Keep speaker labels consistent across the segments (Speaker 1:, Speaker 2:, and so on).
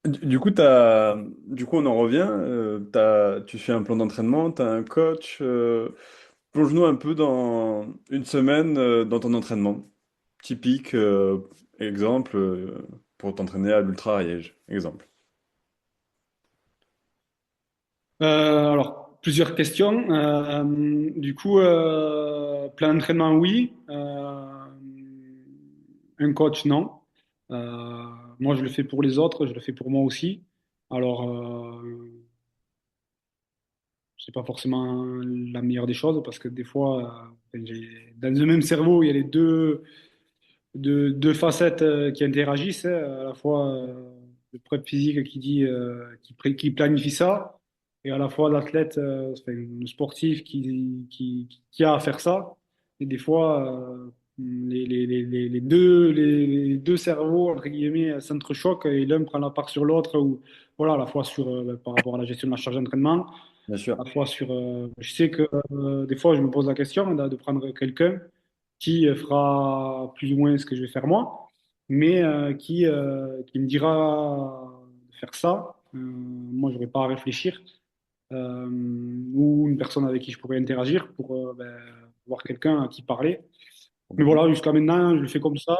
Speaker 1: Du coup, on en revient. Tu fais un plan d'entraînement, tu as un coach. Plonge-nous un peu dans une semaine dans ton entraînement. Typique, exemple, pour t'entraîner à l'Ultra-Ariège. Exemple.
Speaker 2: Alors, plusieurs questions. Plein d'entraînement, oui. Un coach, non. Moi, je le fais pour les autres, je le fais pour moi aussi. Alors, c'est pas forcément la meilleure des choses parce que des fois, dans le même cerveau, il y a les deux facettes qui interagissent, hein. À la fois le prep physique qui planifie ça, et à la fois l'athlète, enfin, le sportif qui a à faire ça. Et des fois, les deux cerveaux, entre guillemets, s'entrechoquent et l'un prend la part sur l'autre, ou voilà, à la fois par rapport à la gestion de la charge d'entraînement,
Speaker 1: Bien sûr.
Speaker 2: à la fois je sais que des fois, je me pose la question de prendre quelqu'un qui fera plus ou moins ce que je vais faire moi, mais qui me dira de faire ça. Moi, je n'aurai pas à réfléchir. Ou une personne avec qui je pourrais interagir pour voir quelqu'un à qui parler. Mais voilà, jusqu'à maintenant, je le fais comme ça.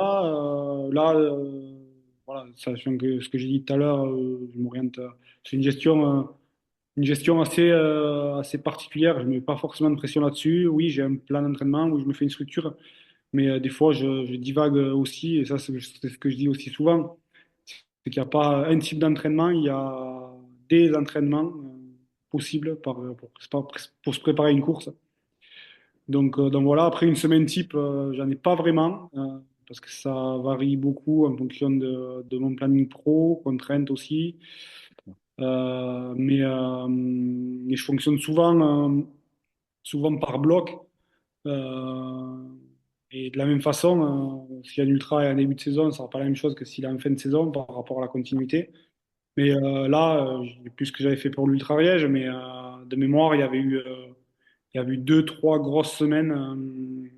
Speaker 2: Voilà, sachant que ce que j'ai dit tout à l'heure, je m'oriente. C'est une gestion assez particulière. Je ne mets pas forcément de pression là-dessus. Oui, j'ai un plan d'entraînement où je me fais une structure, mais des fois, je divague aussi. Et ça, c'est ce que je dis aussi souvent. C'est qu'il n'y a pas un type d'entraînement, il y a des entraînements possibles pour se préparer à une course. Donc voilà, après une semaine type, j'en ai pas vraiment, parce que ça varie beaucoup en fonction de mon planning pro, contraintes aussi. Mais je fonctionne souvent par bloc. Euh, et de la même façon, s'il y a un ultra et un début de saison, ça sera pas la même chose que s'il est en fin de saison par rapport à la continuité. Mais là, je sais plus ce que j'avais fait pour l'Ultra Ariège, mais de mémoire, il y avait eu deux, trois grosses semaines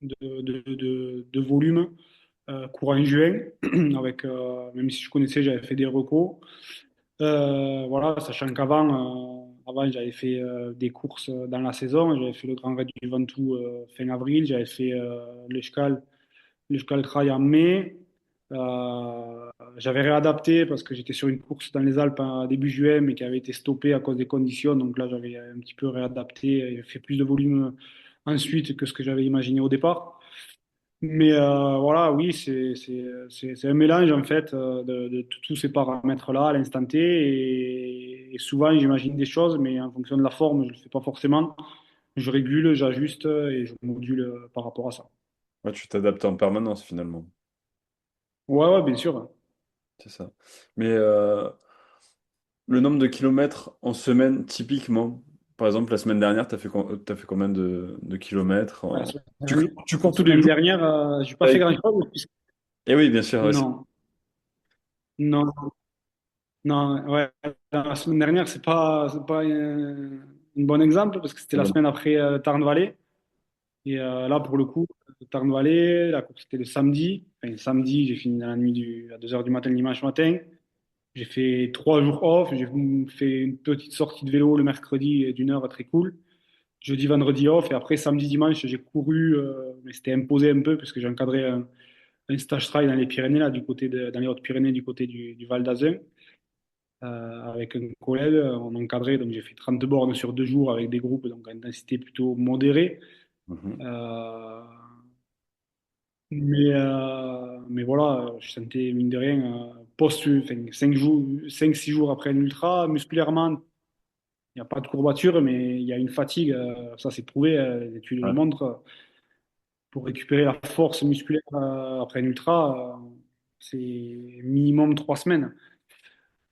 Speaker 2: de volume courant juin, même si je connaissais, j'avais fait des recos. Voilà, sachant avant j'avais fait des courses dans la saison, j'avais fait le Grand Raid du Ventoux fin avril, j'avais fait l'Euskal Trail en mai. J'avais réadapté parce que j'étais sur une course dans les Alpes à début juin, mais qui avait été stoppée à cause des conditions. Donc là, j'avais un petit peu réadapté et fait plus de volume ensuite que ce que j'avais imaginé au départ. Mais voilà, oui, c'est un mélange en fait de tous ces paramètres-là à l'instant T. Et souvent, j'imagine des choses, mais en fonction de la forme, je ne le fais pas forcément. Je régule, j'ajuste et je module par rapport à ça.
Speaker 1: Ouais, tu t'adaptes en permanence finalement.
Speaker 2: Ouais, ouais, bien sûr.
Speaker 1: C'est ça. Mais le nombre de kilomètres en semaine, typiquement, par exemple, la semaine dernière, t'as fait combien de kilomètres
Speaker 2: Ouais,
Speaker 1: tu cours tous les
Speaker 2: semaine
Speaker 1: jours
Speaker 2: dernière, j'ai pas fait
Speaker 1: avec...
Speaker 2: grand-chose.
Speaker 1: Eh oui, bien sûr. Ouais,
Speaker 2: Non, non, non. Ouais, la semaine dernière, c'est pas un bon exemple parce que c'était la semaine après Tarn-Vallée. Et là, pour le coup, Tarn-Vallée, la course c'était le samedi. Enfin, samedi, j'ai fini dans la nuit à 2 heures du matin le dimanche matin. J'ai fait 3 jours off. J'ai fait une petite sortie de vélo le mercredi d'une heure très cool. Jeudi, vendredi off. Et après, samedi, dimanche, j'ai couru, mais c'était imposé un peu parce que j'ai encadré un stage trail dans les Pyrénées, là, dans les Hautes-Pyrénées, du côté du Val d'Azun, avec un collègue. On encadrait, donc j'ai fait 30 bornes sur 2 jours avec des groupes, donc à intensité plutôt modérée.
Speaker 1: Mhm.
Speaker 2: Euh, mais voilà, je sentais, mine de rien, enfin, 6 jours après un ultra, musculairement, il n'y a pas de courbature, mais il y a une fatigue, ça c'est prouvé, les études le
Speaker 1: Ouais.
Speaker 2: montrent. Pour récupérer la force musculaire après un ultra, c'est minimum 3 semaines.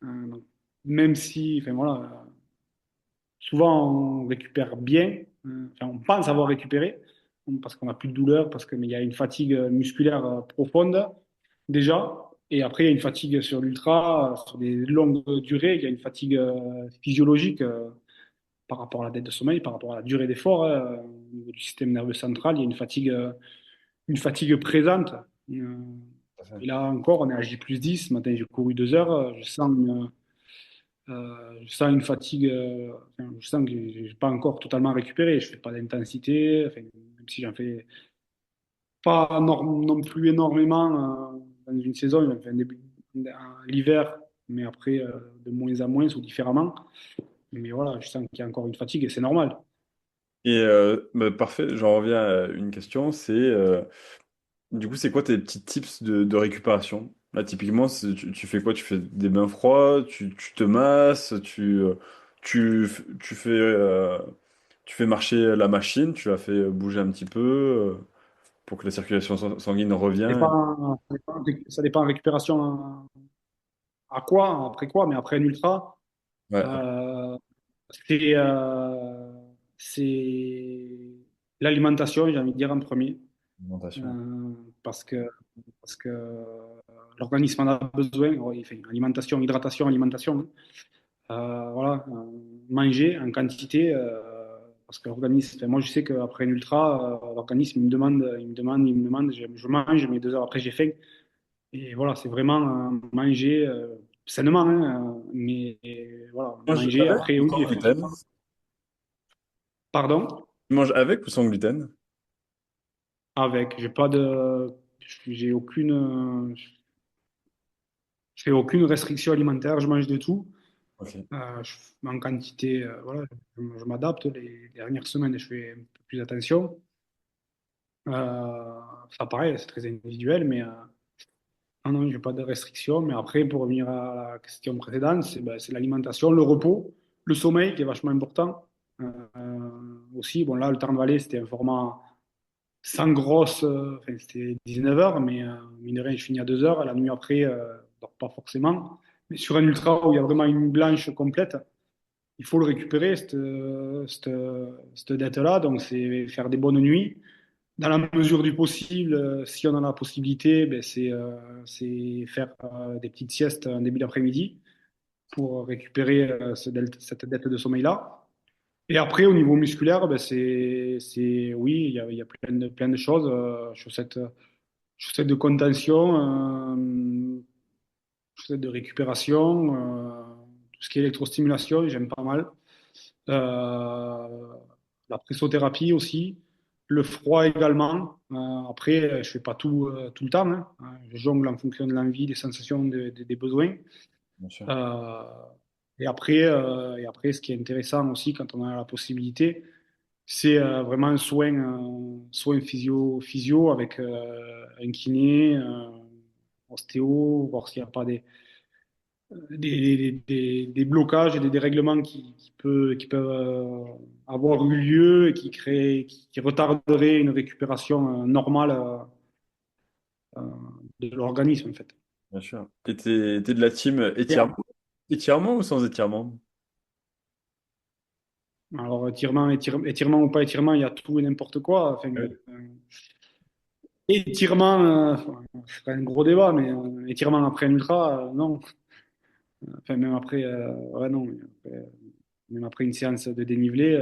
Speaker 2: Donc, même si, enfin voilà, souvent on récupère bien, enfin, on pense avoir récupéré, parce qu'on n'a plus de douleur, mais il y a une fatigue musculaire profonde déjà, et après il y a une fatigue sur l'ultra, sur des longues durées, il y a une fatigue physiologique par rapport à la dette de sommeil, par rapport à la durée d'effort au niveau du système nerveux central, il y a une fatigue présente. Euh,
Speaker 1: à fait.
Speaker 2: Et là encore, on est à J+10. Ce matin, j'ai couru 2 heures. Je sens une fatigue. Enfin, je sens que j'ai pas encore totalement récupéré. Je fais pas d'intensité. Enfin, même si j'en fais pas non plus énormément dans une saison. Enfin, l'hiver, mais après, de moins en moins ou différemment. Mais voilà, je sens qu'il y a encore une fatigue et c'est normal.
Speaker 1: Et bah, parfait, j'en reviens à une question, c'est du coup, c'est quoi tes petits tips de récupération? Là, typiquement, tu fais quoi? Tu fais des bains froids, tu te masses, tu fais marcher la machine, tu la fais bouger un petit peu pour que la circulation sanguine revienne.
Speaker 2: Ça dépend en récupération à quoi, après quoi, mais après un ultra,
Speaker 1: Ouais,
Speaker 2: euh, c'est c'est l'alimentation, j'ai envie de dire en premier,
Speaker 1: alimentation.
Speaker 2: Euh, parce que, parce que l'organisme en a besoin. Oui, enfin, alimentation, hydratation, alimentation. Voilà, manger en quantité, parce que l'organisme, enfin, moi je sais qu'après un ultra, l'organisme il me demande, je mange, mais 2 heures après j'ai faim. Et voilà, c'est vraiment manger sainement, hein, mais voilà,
Speaker 1: Tu manges
Speaker 2: manger.
Speaker 1: avec
Speaker 2: Après,
Speaker 1: ou
Speaker 2: oui,
Speaker 1: sans gluten?
Speaker 2: effectivement. Pardon?
Speaker 1: Tu manges avec ou sans gluten?
Speaker 2: Avec, j'ai pas de, j'ai aucune, je fais aucune restriction alimentaire, je mange de tout.
Speaker 1: Ok,
Speaker 2: En quantité, voilà, je m'adapte. Les dernières semaines, je fais un peu plus attention. Ça pareil, c'est très individuel, mais non, non, j'ai pas de restriction. Mais après, pour revenir à la question précédente, c'est l'alimentation, le repos, le sommeil qui est vachement important. Aussi, bon là, le Tarn-Valais, c'était un format sans grosse, enfin, c'était 19 heures, mais mine de rien, je finis à 2 heures. La nuit après, je dors pas forcément. Mais sur un ultra où il y a vraiment une blanche complète, il faut le récupérer, cette dette-là. Donc, c'est faire des bonnes nuits. Dans la mesure du possible, si on a la possibilité, ben, c'est faire des petites siestes en début d'après-midi pour récupérer cette dette de sommeil-là. Et après, au niveau musculaire, ben, oui, il y a plein de choses. Chaussettes de contention, chaussettes de récupération, tout ce qui est électrostimulation, j'aime pas mal. Euh, la pressothérapie aussi, le froid également. Après, je fais pas tout le temps, hein. Je jongle en fonction de l'envie, des sensations, des besoins.
Speaker 1: bien sûr.
Speaker 2: Euh, et après, ce qui est intéressant aussi quand on a la possibilité, c'est vraiment un soin physio avec un kiné, ostéo, voir s'il n'y a pas des blocages et des dérèglements qui peuvent avoir eu lieu et qui retarderaient une récupération normale euh, de l'organisme, en fait.
Speaker 1: Bien sûr. Et t'es de la team
Speaker 2: Et,
Speaker 1: étirement ou sans étirement?
Speaker 2: alors, étirement ou pas étirement, il y a tout et n'importe quoi. Enfin,
Speaker 1: Oui.
Speaker 2: étirement, enfin, c'est un gros débat, mais étirement après un ultra, non. Enfin, même après, ouais, non. Même après une séance de dénivelé,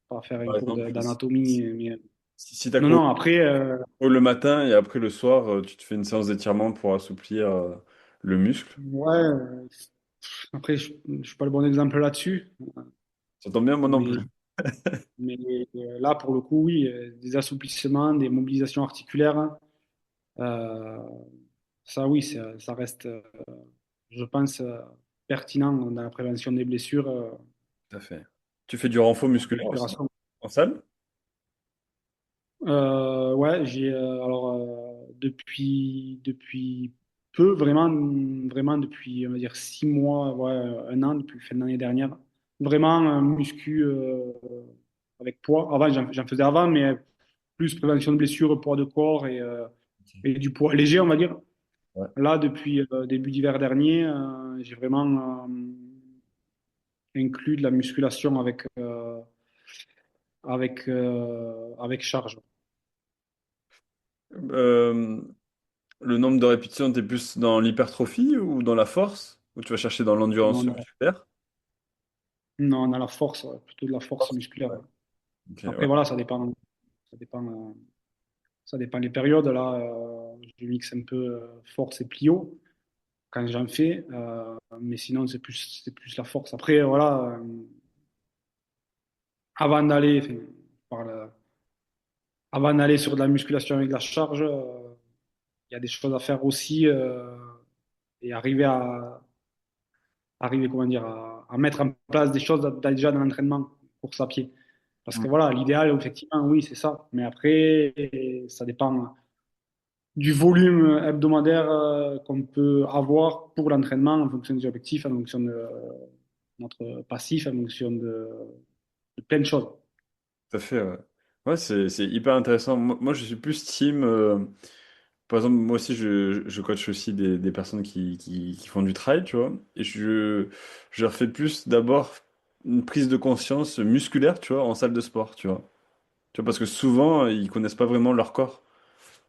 Speaker 2: pas faire un
Speaker 1: Par
Speaker 2: cours
Speaker 1: exemple,
Speaker 2: d'anatomie, mais
Speaker 1: si t'as
Speaker 2: non,
Speaker 1: couru
Speaker 2: non, après,
Speaker 1: le matin et après le soir, tu te fais une séance d'étirement pour assouplir le muscle.
Speaker 2: ouais, après, je suis pas le bon exemple là-dessus,
Speaker 1: Ça tombe bien, moi non
Speaker 2: mais,
Speaker 1: plus.
Speaker 2: mais là, pour le coup, oui, des assouplissements, des mobilisations articulaires, euh, ça, oui, ça reste, je pense, pertinent dans la prévention des blessures,
Speaker 1: Tout à fait. Tu fais du renfort musculaire aussi
Speaker 2: récupération.
Speaker 1: en salle?
Speaker 2: Ouais, alors depuis peu, vraiment, vraiment depuis, on va dire 6 mois, ouais, un an, depuis fin de l'année dernière, vraiment un muscu avec poids. Avant, j'en faisais avant, mais plus prévention de blessures, poids de corps et du poids léger, on va dire.
Speaker 1: Ouais.
Speaker 2: Là, depuis début d'hiver dernier, j'ai vraiment inclus de la musculation avec charge.
Speaker 1: Euh, le nombre de répétitions, t'es plus dans l'hypertrophie ou dans la force? Ou tu vas chercher dans l'endurance
Speaker 2: Non,
Speaker 1: musculaire?
Speaker 2: non, on a la force, ouais, plutôt de la force
Speaker 1: Force.
Speaker 2: musculaire.
Speaker 1: Ouais.
Speaker 2: Ouais.
Speaker 1: Ok,
Speaker 2: Après,
Speaker 1: ouais.
Speaker 2: voilà, ça dépend, ça dépend les périodes. Là, je mixe un peu force et plio quand j'en fais. Mais sinon, c'est plus la force. Après, voilà, avant d'aller, enfin, par le- avant d'aller sur de la musculation avec de la charge, il y a des choses à faire aussi et arriver comment dire, à mettre en place des choses déjà dans l'entraînement, course à pied. Parce que voilà, l'idéal, effectivement, oui, c'est ça. Mais après, ça dépend du volume hebdomadaire qu'on peut avoir pour l'entraînement en fonction des objectifs, en fonction de notre passif, en fonction de plein de choses.
Speaker 1: Tout à fait, ouais. Ouais, c'est hyper intéressant. Moi, je suis plus team. Par exemple, moi aussi, je coach aussi des personnes qui font du trail, tu vois. Et je leur fais plus d'abord une prise de conscience musculaire, tu vois, en salle de sport, tu vois. Tu vois, parce que souvent, ils connaissent pas vraiment leur corps.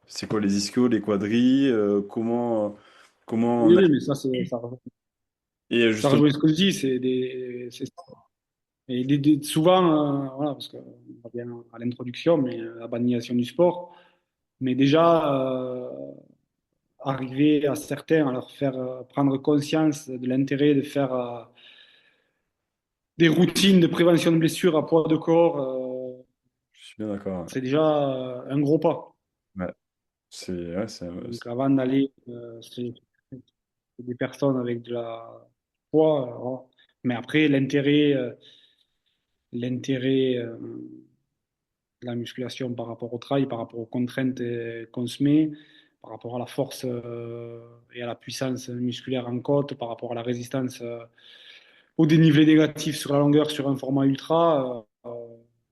Speaker 1: C'est quoi les ischios, les quadris, comment on
Speaker 2: Oui,
Speaker 1: a...
Speaker 2: oui, mais
Speaker 1: Et
Speaker 2: ça
Speaker 1: justement,
Speaker 2: rejoint ce que je dis. Et souvent, voilà, parce qu'on revient à l'introduction, mais la banalisation du sport. Mais déjà, arriver à certains à leur faire prendre conscience de l'intérêt de faire des routines de prévention de blessures à poids de corps,
Speaker 1: je suis bien d'accord.
Speaker 2: c'est déjà un gros pas.
Speaker 1: Ouais. Ouais,
Speaker 2: Donc avant d'aller, c'est des personnes avec de la poids, voilà. Mais après, l'intérêt de la musculation par rapport au travail, par rapport aux contraintes qu'on se met, par rapport à la force et à la puissance musculaire en côte, par rapport à la résistance au dénivelé négatif sur la longueur sur un format ultra,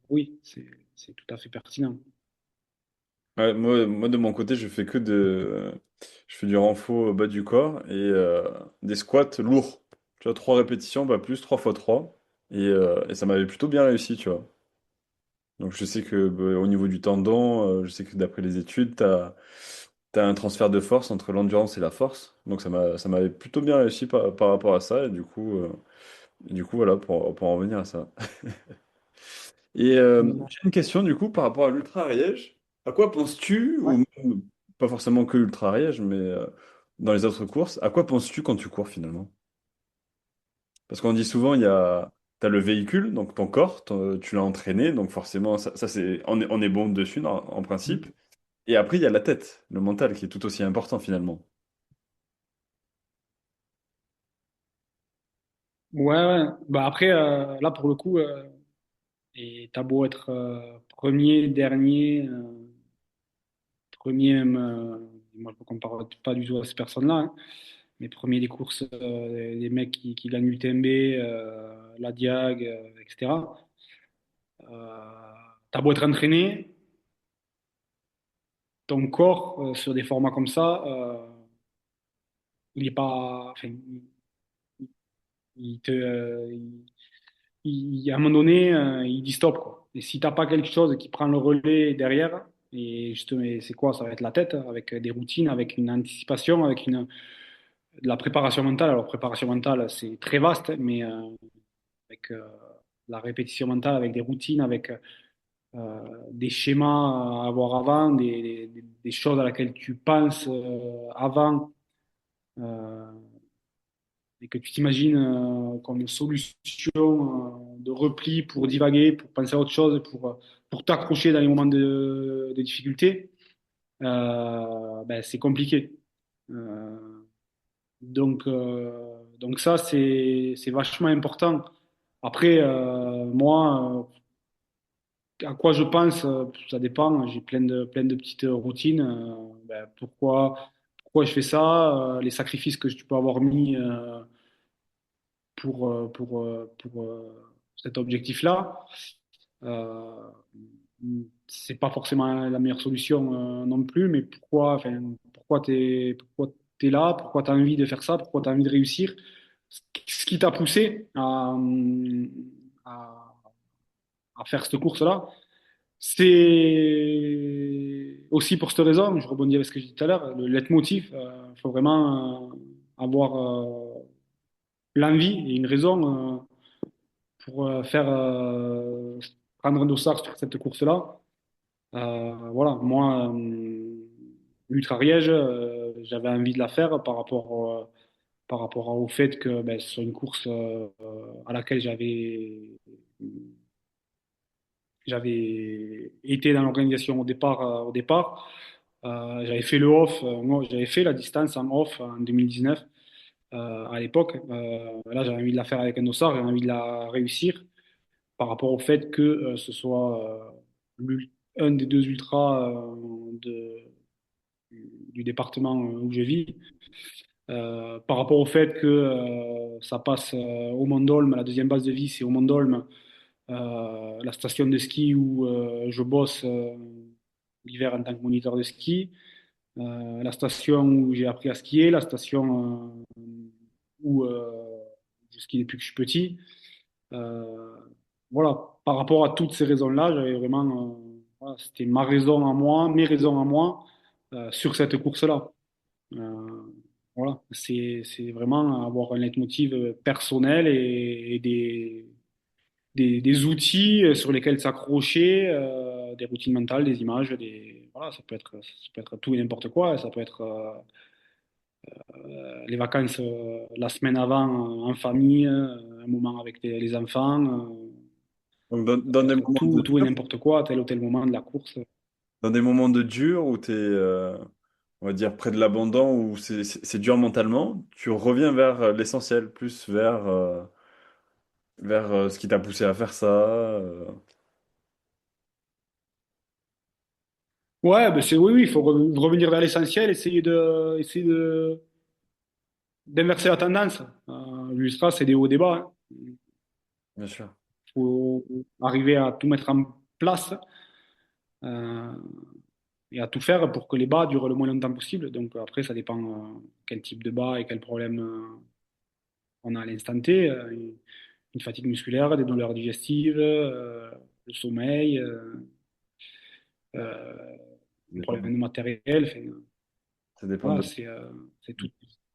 Speaker 2: oui, c'est tout à fait pertinent.
Speaker 1: ouais, moi, de mon côté, je fais du renfort au bas du corps et des squats lourds. Tu vois, 3 répétitions, pas plus, 3 x 3. Et ça m'avait plutôt bien réussi, tu vois. Donc je sais que bah, au niveau du tendon, je sais que d'après les études, t'as un transfert de force entre l'endurance et la force. Donc ça m'avait plutôt bien réussi par rapport à ça. Et du coup voilà, pour en revenir à ça. Et j'ai une question du coup par rapport à l'ultra-ariège. À quoi penses-tu,
Speaker 2: Ouais.
Speaker 1: ou même, pas forcément que l'ultra-ariège, mais dans les autres courses, à quoi penses-tu quand tu cours finalement? Parce qu'on dit souvent, t'as le véhicule, donc ton corps, tu l'as entraîné, donc forcément, on est bon dessus en principe. Et après, il y a la tête, le mental, qui est tout aussi important finalement.
Speaker 2: Ouais, ouais. Bah après, là pour le coup, et t'as beau être premier, dernier, premier même, moi je ne compare pas du tout à ces personnes-là, hein, mais premier des courses, les mecs qui gagnent l'UTMB, la Diag, etc. T'as beau être entraîné, ton corps sur des formats comme ça, il est pas, enfin, il te, à un moment donné, il dit stop, quoi. Et si t'as pas quelque chose qui prend le relais derrière, et justement, c'est quoi? Ça va être la tête, avec des routines, avec une anticipation, avec de la préparation mentale. Alors, préparation mentale, c'est très vaste, mais avec la répétition mentale, avec des routines, avec des schémas à avoir avant, des choses à laquelle tu penses avant euh, et que tu t'imagines comme une solution de repli pour divaguer, pour penser à autre chose, pour t'accrocher dans les moments de difficulté, ben, c'est compliqué. Donc ça, c'est vachement important. Après, moi, à quoi je pense, ça dépend. J'ai plein de petites routines. Ben, pourquoi je fais ça? Les sacrifices que tu peux avoir mis pour cet objectif-là. Euh, c'est pas forcément la meilleure solution non plus, mais pourquoi t'es là, pourquoi tu as envie de faire ça, pourquoi tu as envie de réussir, ce qui t'a poussé à, à faire cette course-là. C'est aussi pour cette raison, je rebondis avec ce que j'ai dit tout à l'heure, le leitmotiv, il faut vraiment avoir l'envie et une raison pour prendre un dossard sur cette course-là. Voilà, moi, l'Ultra Riège, j'avais envie de la faire par rapport au fait que ben, ce soit une course à laquelle j'avais été dans l'organisation au départ. J'avais fait le off, moi, j'avais fait la distance en off en 2019 à l'époque. Là, j'avais envie de la faire avec un dossard, j'avais envie de la réussir par rapport au fait que ce soit un des deux ultras du département où je vis. Par rapport au fait que ça passe au Mont-Dolme, la deuxième base de vie, c'est au Mont-Dolme, la station de ski où je bosse l'hiver en tant que moniteur de ski, la station où j'ai appris à skier, la station où je skie depuis que je suis petit. Euh, voilà, par rapport à toutes ces raisons-là, j'avais vraiment, voilà, c'était ma raison à moi, mes raisons à moi sur cette course-là. Euh, voilà, c'est vraiment avoir un leitmotiv personnel et des outils sur lesquels s'accrocher, des routines mentales, des images, voilà, ça peut être tout et n'importe quoi. Ça peut être les vacances la semaine avant en famille, un moment avec les enfants.
Speaker 1: Donc,
Speaker 2: Ça
Speaker 1: dans
Speaker 2: peut
Speaker 1: des
Speaker 2: être
Speaker 1: moments de
Speaker 2: tout et
Speaker 1: dur,
Speaker 2: n'importe quoi à tel ou tel moment de la course.
Speaker 1: dans des moments de dur où tu es, on va dire, près de l'abandon, où c'est dur mentalement, tu reviens vers l'essentiel, plus vers ce qui t'a poussé à faire ça.
Speaker 2: Ouais, ben c'est oui, oui, il faut revenir vers l'essentiel, essayer d'inverser la tendance. L'USRA, c'est des hauts et des bas. Il
Speaker 1: Bien sûr.
Speaker 2: faut arriver à tout mettre en place euh, et à tout faire pour que les bas durent le moins longtemps possible. Donc après, ça dépend quel type de bas et quel problème on a à l'instant T. Une fatigue musculaire, des douleurs digestives, le sommeil, euh,
Speaker 1: Ça
Speaker 2: un
Speaker 1: dépend
Speaker 2: problème de matériel. Enfin,
Speaker 1: ça dépend
Speaker 2: voilà,
Speaker 1: de
Speaker 2: c'est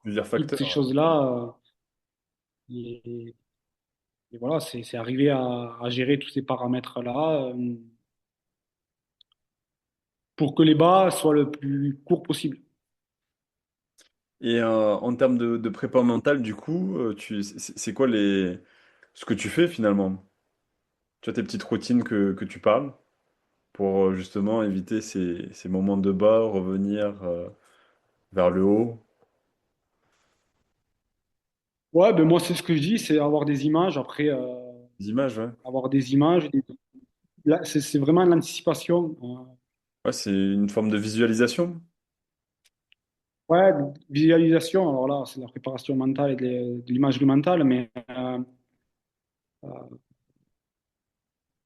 Speaker 1: plusieurs
Speaker 2: toutes ces
Speaker 1: facteurs.
Speaker 2: choses-là. Et, et voilà, c'est arriver à gérer tous ces paramètres-là pour que les bas soient le plus courts possible.
Speaker 1: Et en termes de prépa mentale, du coup, c'est quoi ce que tu fais finalement? Tu as tes petites routines que tu parles pour justement éviter ces moments de bas, revenir vers le haut.
Speaker 2: Ouais, ben moi, c'est ce que je dis, c'est avoir des images. Après,
Speaker 1: Les images, ouais.
Speaker 2: avoir des images, là, c'est vraiment l'anticipation.
Speaker 1: Ouais, c'est une forme de visualisation.
Speaker 2: Ouais, visualisation. Alors là, c'est de la préparation mentale et de l'imagerie mentale, mais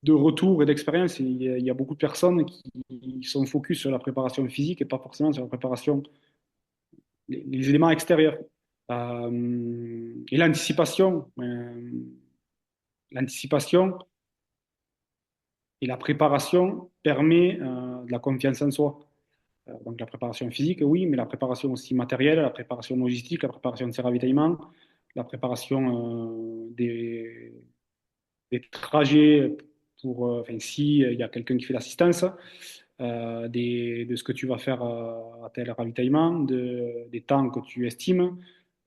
Speaker 2: de retour et d'expérience, il y a beaucoup de personnes qui sont focus sur la préparation physique et pas forcément sur la préparation, les éléments extérieurs. Et l'anticipation et la préparation permet de la confiance en soi. Donc la préparation physique, oui, mais la préparation aussi matérielle, la préparation logistique, la préparation de ses ravitaillements, la préparation des trajets pour, enfin, si il y a quelqu'un qui fait l'assistance, de ce que tu vas faire à tel ravitaillement, des temps que tu estimes,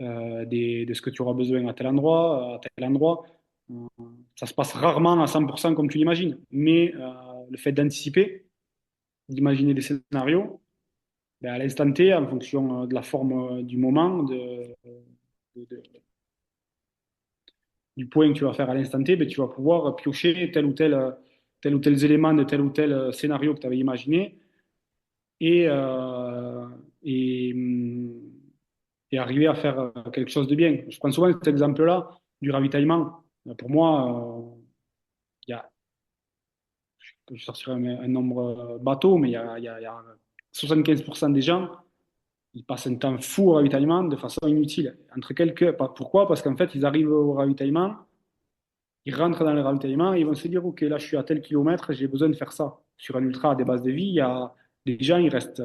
Speaker 2: de ce que tu auras besoin à tel endroit, à tel endroit. Euh, Ça se passe rarement à 100% comme tu l'imagines, mais le fait d'anticiper, d'imaginer des scénarios, ben, à l'instant T, en fonction de la forme du moment, de- du point que tu vas faire à l'instant T, ben, tu vas pouvoir piocher tel ou tel élément de tel ou tel scénario que tu avais imaginé et, et, et arriver à faire quelque chose de bien. Je prends souvent cet exemple-là du ravitaillement. Pour moi, il y a, je sortirai un nombre bateau, mais il y a 75% des gens, ils passent un temps fou au ravitaillement de façon inutile. Pourquoi? Parce qu'en fait, ils arrivent au ravitaillement, ils rentrent dans le ravitaillement et ils vont se dire, OK, là, je suis à tel kilomètre, j'ai besoin de faire ça. Sur un ultra à des bases de vie, il y a des gens, il reste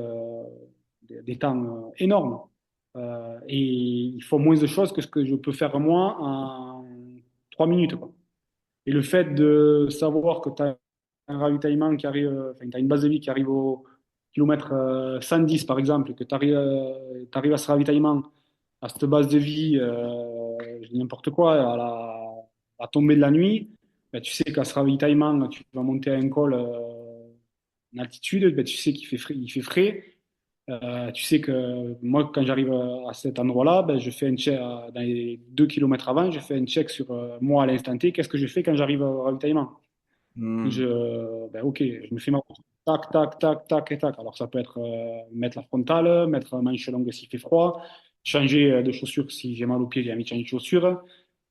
Speaker 2: des temps énormes. Et ils font moins de choses que ce que je peux faire moi en 3 minutes, quoi. Et le fait de savoir que tu as un ravitaillement qui arrive, enfin, tu as une base de vie qui arrive kilomètre 110 par exemple, que tu arrives, à ce ravitaillement, à cette base de vie, je dis n'importe quoi, à la tombée de la nuit, ben, tu sais qu'à ce ravitaillement, tu vas monter à un col en altitude, ben, tu sais qu'il fait frais, il fait frais. Tu sais que moi, quand j'arrive à cet endroit-là, ben, je fais un check, dans les 2 kilomètres avant, je fais un check sur moi à l'instant T, qu'est-ce que je fais quand j'arrive au ravitaillement?
Speaker 1: Hmm.
Speaker 2: Ok, je me fais ma route. Tac, tac, tac, tac et tac. Alors ça peut être mettre la frontale, mettre un manche longue s'il fait froid, changer de chaussures si j'ai mal aux pieds, j'ai envie de changer de chaussures.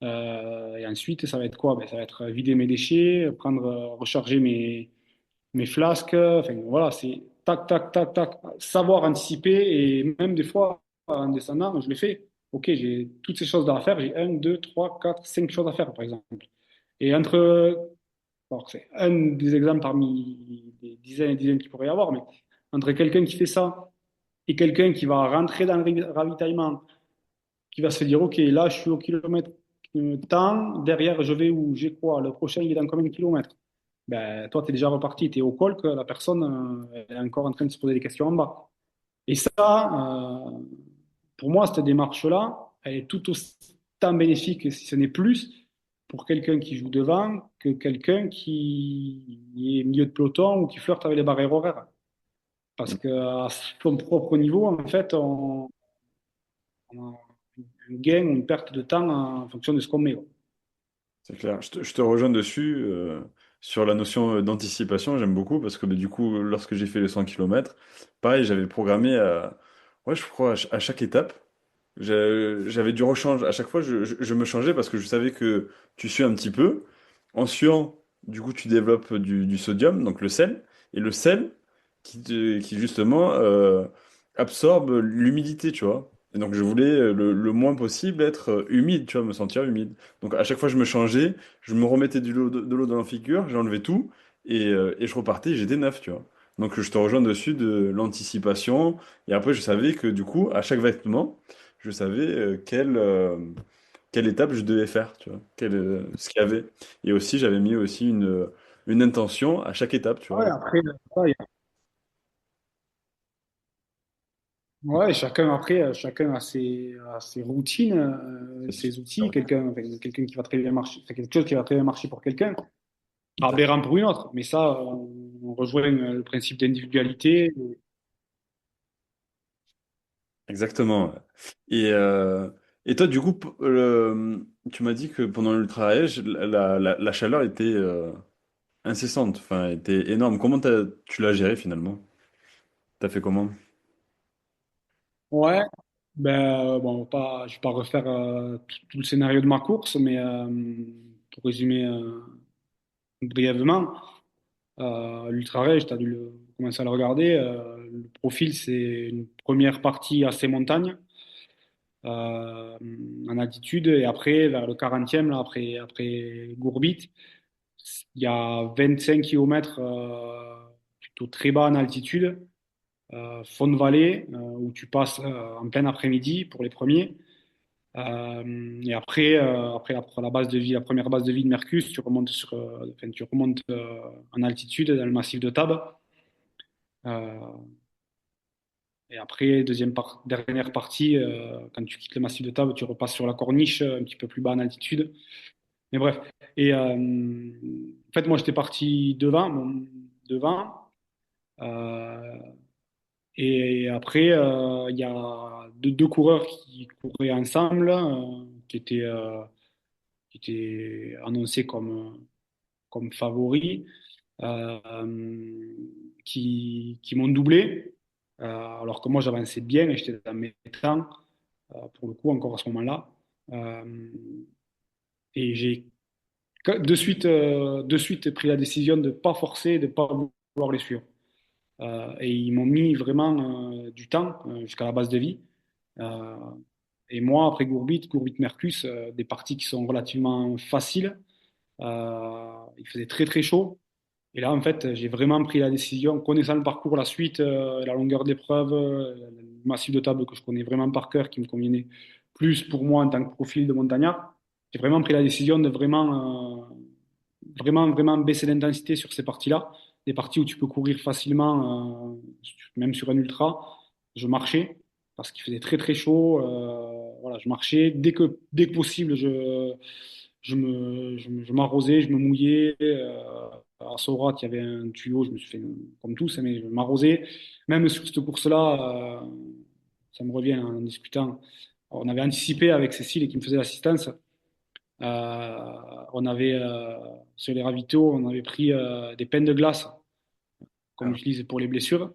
Speaker 2: Et ensuite, ça va être quoi? Ben, ça va être vider mes déchets, prendre, recharger mes flasques. Enfin voilà, c'est tac, tac, tac, tac. Savoir anticiper et même des fois, en descendant, je le fais. Ok, j'ai toutes ces choses à faire. J'ai un, deux, trois, quatre, cinq choses à faire, par exemple. Et entre alors, c'est un des exemples parmi des dizaines et dizaines qu'il pourrait y avoir, mais entre quelqu'un qui fait ça et quelqu'un qui va rentrer dans le ravitaillement, qui va se dire, OK, là, je suis au kilomètre tant, derrière, je vais où, j'ai quoi, le prochain, il est dans combien de kilomètres? Ben, toi, tu es déjà reparti, tu es au col, que la personne est encore en train de se poser des questions en bas. Et ça, pour moi, cette démarche-là, elle est tout autant bénéfique, si ce n'est plus, pour quelqu'un qui joue devant que quelqu'un qui est milieu de peloton ou qui flirte avec les barrières horaires. Parce qu'à son propre niveau, en fait, on a un gain ou une perte de temps en fonction de ce qu'on met.
Speaker 1: C'est clair. Je te rejoins dessus sur la notion d'anticipation. J'aime beaucoup parce que du coup, lorsque j'ai fait les 100 kilomètres, pareil, j'avais programmé ouais, je crois à chaque étape. J'avais du rechange. À chaque fois, je me changeais parce que je savais que tu sues un petit peu. En suant, du coup, tu développes du sodium, donc le sel. Et le sel qui justement absorbe l'humidité, tu vois. Et donc, je voulais le moins possible être humide, tu vois, me sentir humide. Donc, à chaque fois, je me changeais, je me remettais de l'eau dans la figure, j'enlevais tout et je repartais, j'étais neuf, tu vois. Donc, je te rejoins dessus de l'anticipation. Et après, je savais que du coup, à chaque vêtement, je savais quelle étape je devais faire, tu vois, ce qu'il y avait. Et aussi, j'avais mis aussi une intention à chaque étape, tu
Speaker 2: Ouais,
Speaker 1: vois.
Speaker 2: après, ouais, ouais, chacun a ses routines,
Speaker 1: C'est sûr.
Speaker 2: ses outils. Quelqu'un qui va très bien marcher, c'est quelque chose qui va très bien marcher pour quelqu'un, aberrant pour une autre. Mais ça, on rejoint le principe d'individualité.
Speaker 1: Exactement. Ouais. Et toi, du coup, tu m'as dit que pendant l'ultra-âge, la chaleur était incessante, enfin, était énorme. Comment tu l'as géré finalement? T'as fait comment?
Speaker 2: Ouais, ben, bon, je vais pas refaire tout le scénario de ma course, mais pour résumer brièvement, l'ultra-raid, tu as dû commencer à le regarder. Le profil, c'est une première partie assez montagne, euh, en altitude, et après, vers le 40e, là, après Gourbit, il y a 25 kilomètres plutôt très bas en altitude, fond de vallée, où tu passes en plein après-midi pour les premiers. Et après, la base de vie, la première base de vie de Mercus, tu remontes en altitude dans le massif de Tarbes. Euh, et après, dernière partie, quand tu quittes le massif de Tarbes, tu repasses sur la corniche, un petit peu plus bas en altitude. Mais bref. Et en fait, moi, j'étais parti devant, devant. Euh, et après, il y a deux coureurs qui couraient ensemble, qui étaient annoncés comme favoris, euh, qui m'ont doublé, alors que moi j'avançais bien et j'étais dans mes temps, pour le coup, encore à ce moment-là. Euh, et j'ai de suite pris la décision de ne pas forcer, de ne pas vouloir les suivre. Et ils m'ont mis vraiment du temps jusqu'à la base de vie. Euh, et moi, après Gourbit Mercus, des parties qui sont relativement faciles. Il faisait très très chaud. Et là, en fait, j'ai vraiment pris la décision, connaissant le parcours, la suite, la longueur d'épreuve, le massif de table que je connais vraiment par cœur, qui me convenait plus pour moi en tant que profil de montagnard. J'ai vraiment pris la décision de vraiment baisser l'intensité sur ces parties-là des parties où tu peux courir facilement, même sur un ultra, je marchais parce qu'il faisait très très chaud. Voilà, je marchais dès que possible, je m'arrosais, je me mouillais. À Saurat, il y avait un tuyau, je me suis fait comme tous, hein, mais je m'arrosais. Même sur cette course-là, ça me revient en discutant. On avait anticipé avec Cécile qui me faisait l'assistance. On avait sur les ravitaux, on avait pris des pains de glace qu'on
Speaker 1: Ah,
Speaker 2: utilise pour les blessures,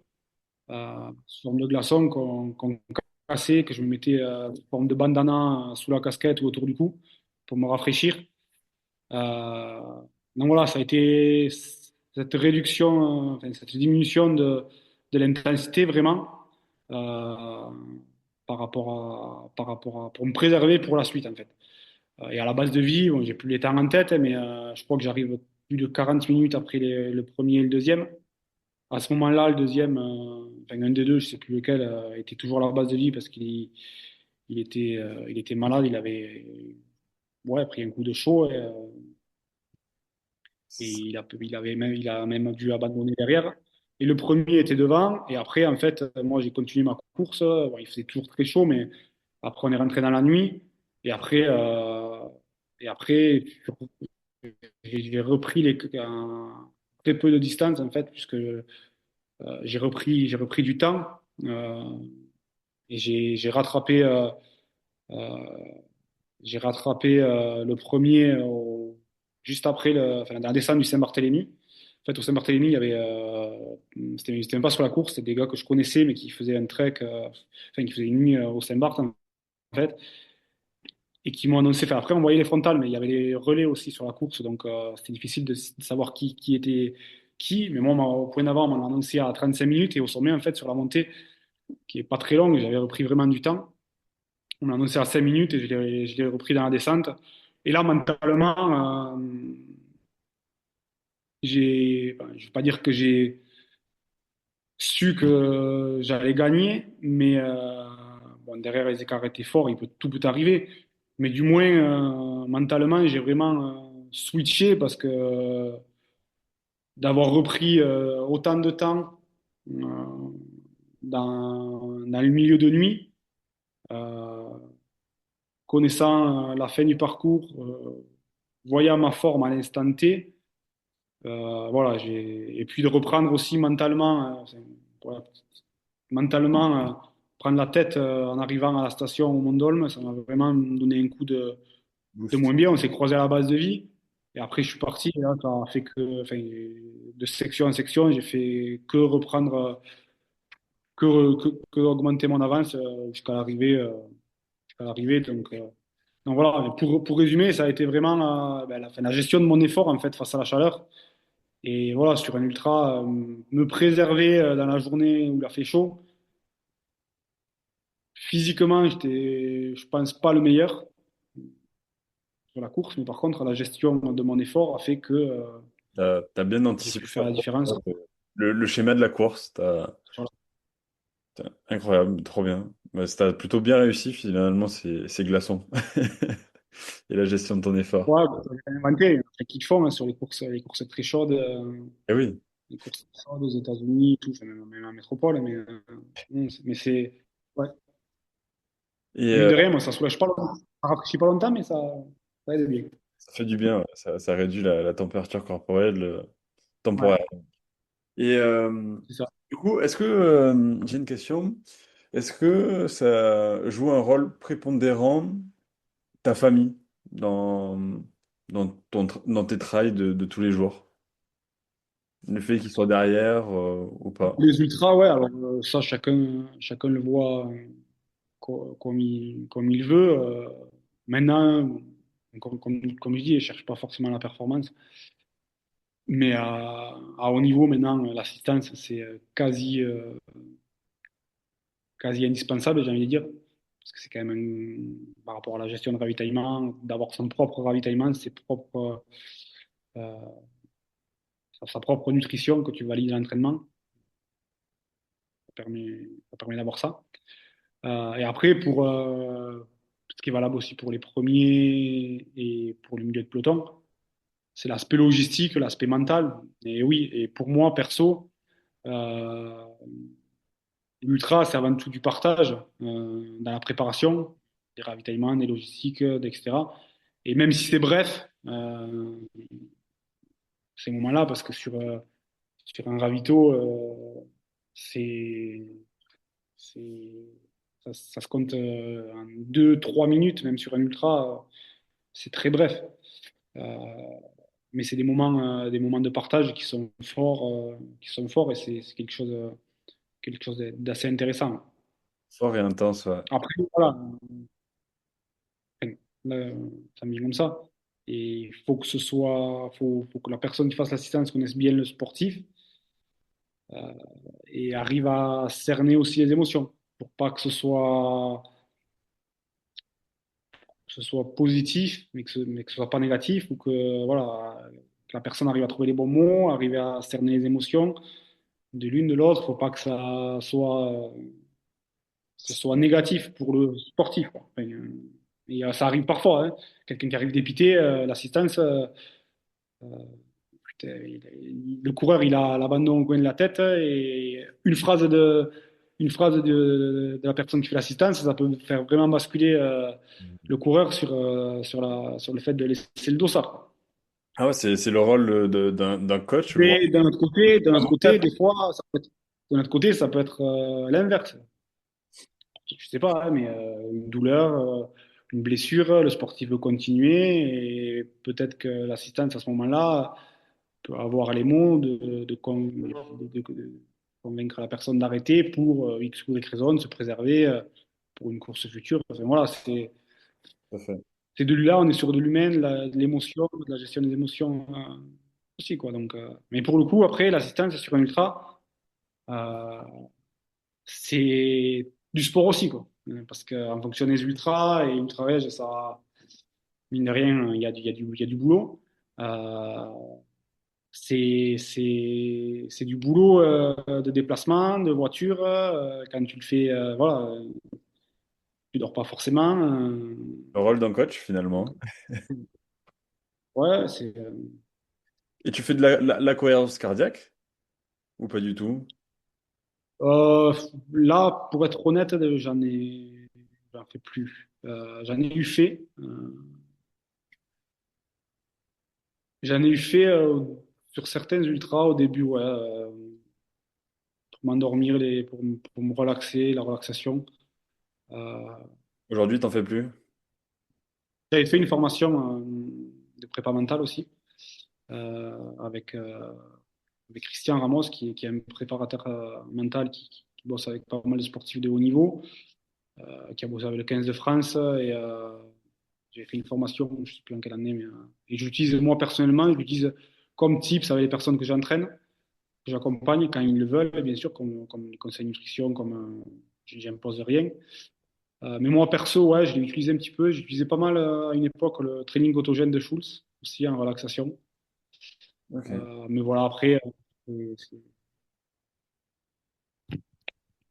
Speaker 2: sous forme de glaçons qu'on cassait, que je me mettais sous forme de bandana sous la casquette ou autour du cou pour me rafraîchir. Euh, donc voilà, ça a été cette réduction, enfin, cette diminution de l'intensité vraiment euh, pour me préserver pour la suite en fait. Et à la base de vie, bon, j'ai plus les temps en tête, mais je crois que j'arrive plus de 40 minutes après le premier et le deuxième. À ce moment-là, le deuxième, enfin un des deux, je sais plus lequel, était toujours à la base de vie parce il était malade, il avait ouais, pris un coup de chaud et il a même dû abandonner derrière. Et le premier était devant et après, en fait, moi j'ai continué ma course. Bon, il faisait toujours très chaud, mais après on est rentré dans la nuit et après j'ai repris très peu de distance en fait puisque j'ai repris du temps et euh, j'ai rattrapé le premier juste après enfin, dans la descente du Saint-Barthélemy. En fait, au Saint-Barthélemy, il y avait, c'était même pas sur la course, c'était des gars que je connaissais, mais qui faisaient un trek, enfin, qui faisaient une nuit au Saint-Barth, en fait, et qui m'ont annoncé, enfin, après, on voyait les frontales, mais il y avait les relais aussi sur la course, donc c'était difficile de savoir qui était qui, mais moi, au point d'avant, on m'a annoncé à 35 minutes, et au sommet, en fait, sur la montée, qui est pas très longue, j'avais repris vraiment du temps. On m'a annoncé à 5 minutes et je l'ai repris dans la descente. Et là, mentalement, enfin, je ne vais pas dire que j'ai su que j'allais gagner, mais bon, derrière les écarts étaient forts, tout peut arriver. Mais du moins, mentalement, j'ai vraiment switché parce que d'avoir repris autant de temps dans le milieu de nuit, euh, connaissant la fin du parcours, voyant ma forme à l'instant T, voilà, et puis de reprendre aussi mentalement, voilà, mentalement, prendre la tête en arrivant à la station au Mont-Dolme, ça m'a vraiment donné un coup de
Speaker 1: boost.
Speaker 2: moins bien. On s'est croisé à la base de vie. Et après, je suis parti. Et là, ça a fait que, enfin, de section en section, j'ai fait que reprendre, que augmenter mon avance jusqu'à l'arrivée. Donc voilà, pour résumer, ça a été vraiment ben, la gestion de mon effort en fait face à la chaleur. Et voilà, sur un ultra, me préserver dans la journée où il a fait chaud. Physiquement, je pense, pas le meilleur sur la course, mais par contre, la gestion de mon effort a fait que
Speaker 1: T'as bien
Speaker 2: j'ai pu
Speaker 1: anticipé
Speaker 2: faire la différence.
Speaker 1: le schéma de la course.
Speaker 2: Sur la-
Speaker 1: Incroyable, trop bien. Bah, t'as plutôt bien réussi, finalement, c'est glaçant. Et la gestion de ton effort.
Speaker 2: Ouais, bah, j'ai inventé, il y en a qui le font hein, sur les courses très chaudes,
Speaker 1: Eh oui.
Speaker 2: les courses très chaudes aux États-Unis, tout, enfin, même en métropole, mais c'est, ouais,
Speaker 1: Et
Speaker 2: mine de rien, moi, ça soulage pas longtemps, ça rafraîchit pas longtemps, mais ça aide bien.
Speaker 1: ça fait du bien, ouais. Ça réduit la température corporelle
Speaker 2: Ouais,
Speaker 1: temporaire. Et
Speaker 2: c'est ça.
Speaker 1: du coup, j'ai une question. Est-ce que ça joue un rôle prépondérant, ta famille, dans, dans tes trails de tous les jours? Le fait qu'ils soient derrière ou pas?
Speaker 2: Les ultras, ouais, alors ça, chacun le voit comme il veut. Maintenant, comme je dis, je cherche pas forcément la performance, mais à haut niveau, maintenant, l'assistance, c'est quasi indispensable, j'ai envie de dire, parce que c'est quand même, par rapport à la gestion de ravitaillement, d'avoir son propre ravitaillement, euh, sa propre nutrition que tu valides à l'entraînement, ça permet d'avoir ça. Et après, ce qui est valable aussi pour les premiers et pour le milieu de peloton, c'est l'aspect logistique, l'aspect mental. Et oui, et pour moi, perso, euh, l'ultra, c'est avant tout du partage dans la préparation, des ravitaillements, des logistiques, etc. Et même si c'est bref, ces moments-là, parce que sur un ravito, c'est, c'est, ça se compte en 2, 3 minutes, même sur un ultra, c'est très bref. Euh, mais c'est des moments de partage qui sont forts et c'est quelque chose d'assez intéressant.
Speaker 1: Fort et intense, ouais.
Speaker 2: Après, voilà, enfin, là, ça me vient comme ça. Et il faut que faut que la personne qui fasse l'assistance connaisse bien le sportif et arrive à cerner aussi les émotions pour pas que ce soit positif, mais que ce soit pas négatif ou que, voilà, que la personne arrive à trouver les bons mots, arrive à cerner les émotions de l'une de l'autre. Faut pas que ce soit négatif pour le sportif, quoi. Enfin, et ça arrive parfois, hein. Quelqu'un qui arrive dépité, l'assistance, putain, le coureur, il a l'abandon au coin de la tête et une phrase de la personne qui fait l'assistance, ça peut faire vraiment basculer le coureur sur le fait de laisser le dossard, quoi.
Speaker 1: Ah ouais, c'est le rôle d'un coach, vraiment.
Speaker 2: Mais d'un autre côté, des fois, de notre côté, ça peut être l'inverse. Je sais pas, hein, mais une douleur, une blessure, le sportif veut continuer et peut-être que l'assistance à ce moment-là peut avoir les mots de convaincre la personne d'arrêter pour X ou Y raison, de se préserver pour une course future. Enfin, voilà,
Speaker 1: Tout à fait.
Speaker 2: c'est de là, on est sur de l'humain, de l'émotion, de la gestion des émotions aussi, quoi. Donc, mais pour le coup, après, l'assistance sur un ultra, euh, c'est du sport aussi, quoi. Parce qu'en fonction des ultras et ultra rage, ça, mine de rien, il y a du boulot. Euh, c'est du boulot de déplacement, de voiture. Quand tu le fais, voilà, tu dors pas forcément.
Speaker 1: Le rôle d'un coach, finalement.
Speaker 2: Ouais,
Speaker 1: Et tu fais de la cohérence cardiaque ou pas du tout?
Speaker 2: euh, là, pour être honnête, j'en fais plus. J'en ai eu fait. J'en ai eu fait sur certains ultras au début, ouais, pour m'endormir, pour me relaxer, la relaxation. Euh,
Speaker 1: Aujourd'hui, t'en fais plus?
Speaker 2: J'avais fait une formation de prépa mentale aussi avec, avec Christian Ramos, qui est un préparateur mental qui bosse avec pas mal de sportifs de haut niveau, qui a bossé avec le 15 de France. Et j'ai fait une formation, je ne sais plus en quelle année, mais et j'utilise moi personnellement, j'utilise comme tips avec les personnes que j'entraîne, que j'accompagne quand ils le veulent, bien sûr, comme les conseils de nutrition, comme j'impose rien. Mais moi, perso, ouais, je l'ai utilisé un petit peu. J'utilisais pas mal à une époque le training autogène de Schulz, aussi en relaxation.
Speaker 1: Ok.
Speaker 2: Mais voilà, après,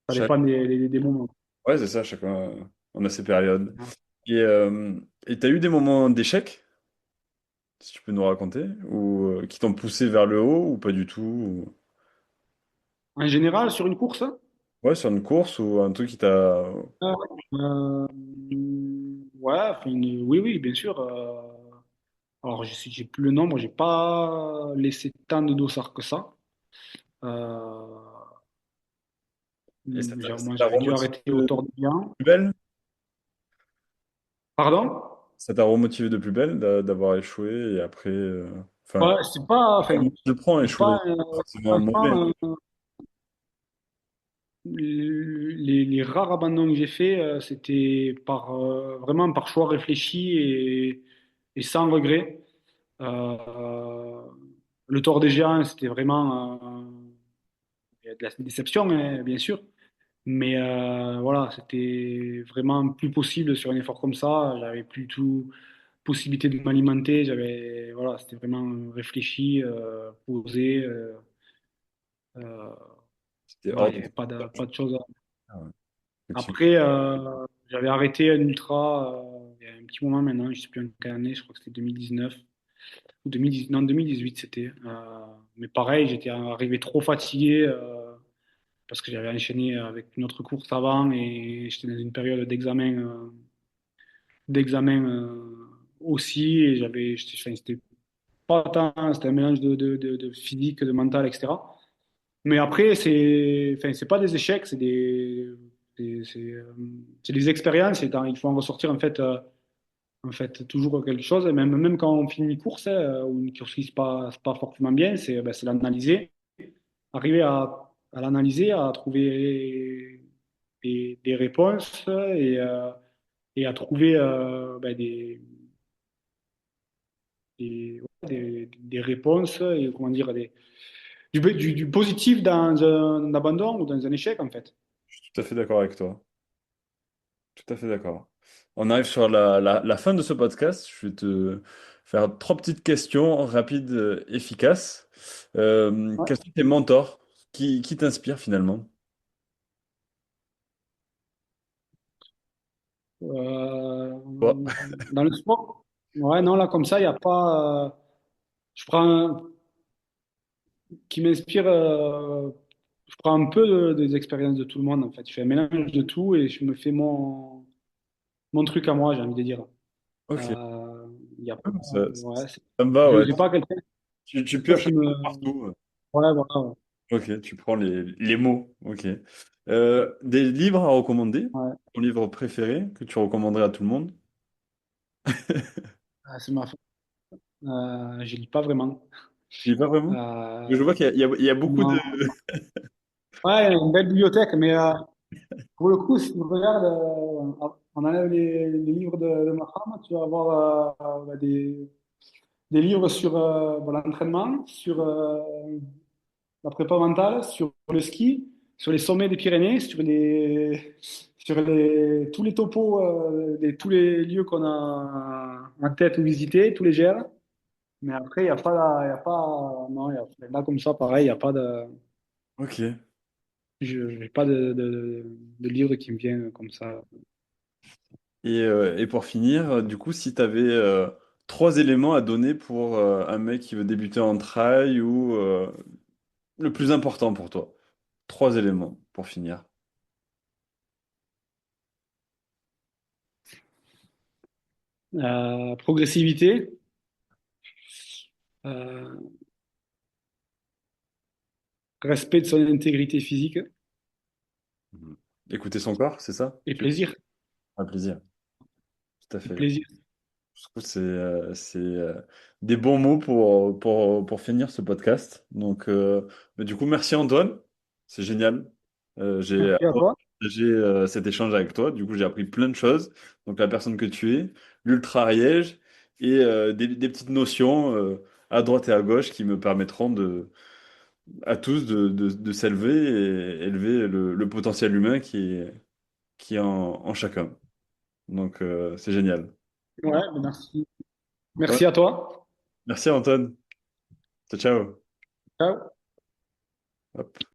Speaker 2: ça dépend des moments.
Speaker 1: Ouais, c'est ça, chacun, on a ses périodes. Et t'as eu des moments d'échec, si tu peux nous raconter, ou qui t'ont poussé vers le haut, ou pas du tout?
Speaker 2: En général, sur une course,
Speaker 1: Ouais, sur une course ou un truc qui t'a...
Speaker 2: euh, ouais, enfin, oui, oui, bien sûr. Alors, j'ai plus le nombre, j'ai pas laissé tant de dossards que ça. Euh,
Speaker 1: Et ça
Speaker 2: moi,
Speaker 1: t'a
Speaker 2: j'avais dû
Speaker 1: remotivé
Speaker 2: arrêter au
Speaker 1: de
Speaker 2: tort de bien.
Speaker 1: plus belle?
Speaker 2: Pardon?
Speaker 1: Ça t'a remotivé de plus belle d'avoir échoué et après... Enfin,
Speaker 2: Ouais, c'est pas, enfin,
Speaker 1: comment tu le prends,
Speaker 2: c'est pas,
Speaker 1: échouer? Forcément mauvais.
Speaker 2: franchement, les rares abandons que j'ai faits, c'était vraiment par choix réfléchi et sans regret. Euh, le tort des géants, c'était vraiment il y a de la déception, hein, bien sûr. Mais voilà, c'était vraiment plus possible sur un effort comme ça. J'avais plus du tout possibilité de m'alimenter. Voilà, c'était vraiment réfléchi, posé. Euh,
Speaker 1: C'était
Speaker 2: voilà,
Speaker 1: hors
Speaker 2: il n'y
Speaker 1: de...
Speaker 2: avait pas de choses.
Speaker 1: Ah ouais, effectivement.
Speaker 2: Après, j'avais arrêté un ultra il y a un petit moment maintenant, je ne sais plus en quelle année, je crois que c'était 2019 ou 2010, non, 2018 c'était. Mais pareil, j'étais arrivé trop fatigué parce que j'avais enchaîné avec une autre course avant et j'étais dans une période d'examen aussi. Et enfin, c'était pas tant, c'était un mélange de physique, de mental, etc. Mais après, enfin, c'est pas des échecs, c'est, c'est, euh, c'est des expériences et il faut en ressortir en fait toujours quelque chose. Et même quand on finit une course ou une course qui se passe pas forcément bien, c'est l'analyser, arriver à l'analyser, à trouver des réponses et à trouver des réponses et comment dire du positif dans un abandon ou dans un échec en fait.
Speaker 1: Je suis tout à fait d'accord avec toi. Tout à fait d'accord. On arrive sur la fin de ce podcast. Je vais te faire trois petites questions rapides, efficaces.
Speaker 2: Ouais.
Speaker 1: Quels sont tes mentors? Qui t'inspirent finalement?
Speaker 2: Euh,
Speaker 1: Toi.
Speaker 2: dans le sport, ouais, non, là, comme ça, il n'y a pas. Je prends qui m'inspire. Je prends un peu des expériences de tout le monde, en fait. Je fais un mélange de tout et je me fais mon truc à moi, j'ai envie de dire.
Speaker 1: Ok.
Speaker 2: Il y a pas.
Speaker 1: Ça,
Speaker 2: Ouais,
Speaker 1: ça me va, ouais.
Speaker 2: j'ai pas
Speaker 1: Tu
Speaker 2: quelqu'un
Speaker 1: pioches un
Speaker 2: qui me.
Speaker 1: peu partout.
Speaker 2: Ouais, voilà. Ouais.
Speaker 1: Ok, tu prends les mots. Ok. Des livres à recommander?
Speaker 2: Ouais.
Speaker 1: Ton livre préféré que tu recommanderais à tout le monde?
Speaker 2: C'est ma. Je lis pas vraiment.
Speaker 1: Tu lis pas vraiment? Je
Speaker 2: Euh,
Speaker 1: vois qu'il y a beaucoup de...
Speaker 2: non. Ouais, il y a une belle bibliothèque, mais pour le coup, si tu regardes, on enlève les livres de ma femme, tu vas avoir des livres sur l'entraînement, sur la prépa mentale, sur le ski, sur les sommets des Pyrénées, sur tous les topos, tous les lieux qu'on a en tête ou visités, tous les GR. Mais après, il y a pas, non, là comme ça, pareil, il y a pas
Speaker 1: Ok.
Speaker 2: je n'ai pas de livre qui me vient comme ça.
Speaker 1: Et pour finir, du coup, si tu avais trois éléments à donner pour un mec qui veut débuter en trail ou le plus important pour toi. Trois éléments pour finir.
Speaker 2: Progressivité, euh, respect de son intégrité physique
Speaker 1: Mhm. Écouter son corps, c'est ça?
Speaker 2: et plaisir.
Speaker 1: Un plaisir. Tout à
Speaker 2: Et
Speaker 1: fait.
Speaker 2: plaisir.
Speaker 1: Je trouve que c'est des bons mots pour finir ce podcast. Donc, mais du coup, merci Antoine. C'est génial. J'ai
Speaker 2: Merci à
Speaker 1: adoré
Speaker 2: toi.
Speaker 1: partager cet échange avec toi. Du coup, j'ai appris plein de choses. Donc, la personne que tu es, l'ultra-Ariège et des petites notions à droite et à gauche qui me permettront à tous de s'élever et élever le potentiel humain qui est en chacun. Donc, c'est génial.
Speaker 2: Ouais, merci.
Speaker 1: Ouais.
Speaker 2: Merci à toi.
Speaker 1: Merci Antoine. Ciao, ciao.
Speaker 2: Ciao.
Speaker 1: Hop.